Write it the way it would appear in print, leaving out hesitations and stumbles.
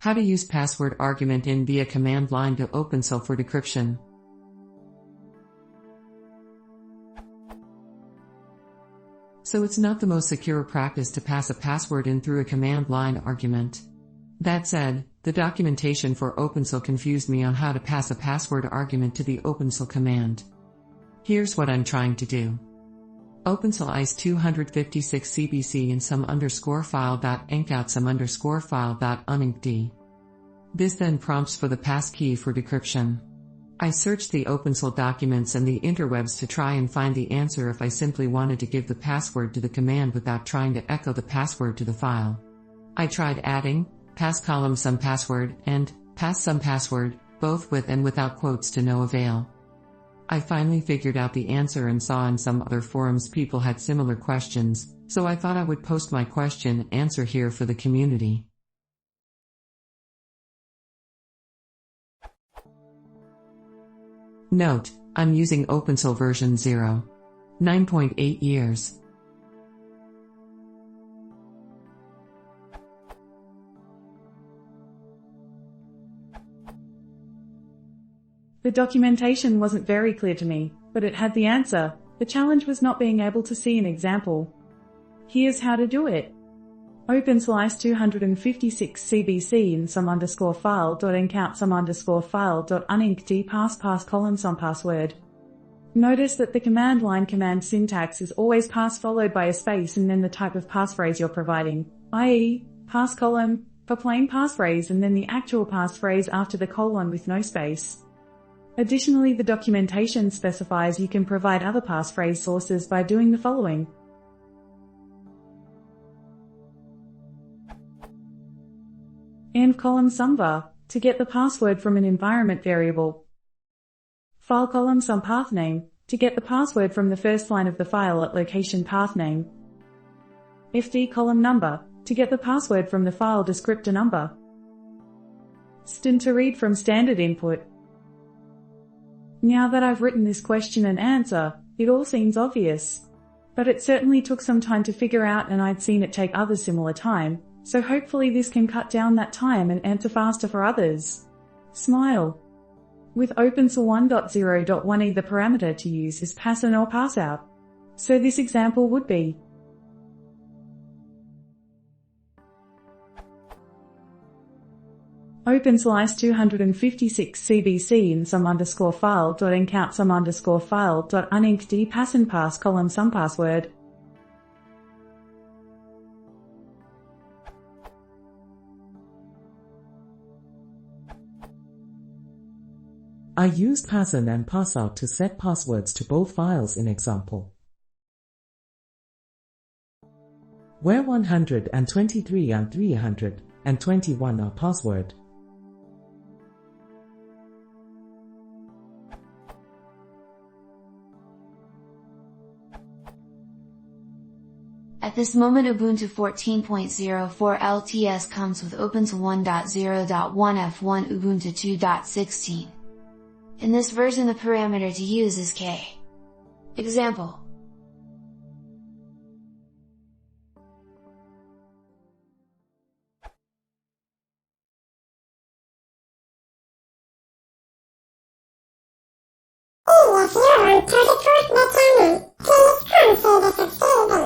How to use password argument in via command line to openssl for decryption. So it's not the most secure practice to pass a password in through a command line argument. That said, the documentation for openssl confused me on how to pass a password argument to the openssl command. Here's what I'm trying to do. openssl is 256 cbc in some underscore file.enc out some underscore file.unincd. This then prompts for the passkey for decryption. I searched the openssl documents and the interwebs to try and find the answer if I simply wanted to give the password to the command without trying to echo the password to the file. I tried adding pass column some password and pass some password, both with and without quotes, to no avail. I finally figured out the answer and saw in some other forums people had similar questions, so I thought I would post my question and answer here for the community. Note, I'm using openssl version 0. 9.8 years. The documentation wasn't very clear to me, but it had the answer. The challenge was not being able to see an example. Here's how to do it. openssl is 256 cbc in some underscore file.enc out some underscore file.unincd pass column some password. Notice that the command line command syntax is always pass followed by a space and then the type of passphrase you're providing, i.e., pass column, for plain passphrase and then the actual passphrase after the colon with no space. Additionally, the documentation specifies you can provide other passphrase sources by doing the following. Env column sumvar, to get the password from an environment variable. File column some path name, to get the password from the first line of the file at location path name. fd column number, to get the password from the file descriptor number. Sten to read from standard input. Now that I've written this question and answer, it all seems obvious. But it certainly took some time to figure out, and I'd seen it take others similar time, so hopefully this can cut down that time and answer faster for others. Smile. With openssl 1.0.1e the parameter to use is pass in or pass out. So this example would be openssl is 256 cbc in some underscore file.enc out some underscore file.unincd pass and pass column some password. I used pass in and pass out to set passwords to both files in example. Where 123 and 321 are password. At this moment Ubuntu 14.04 LTS comes with openssl 1.0.1 F1 Ubuntu 2.16. In this version the parameter to use is k. Example. If you want to record the channel, please consider subscribing.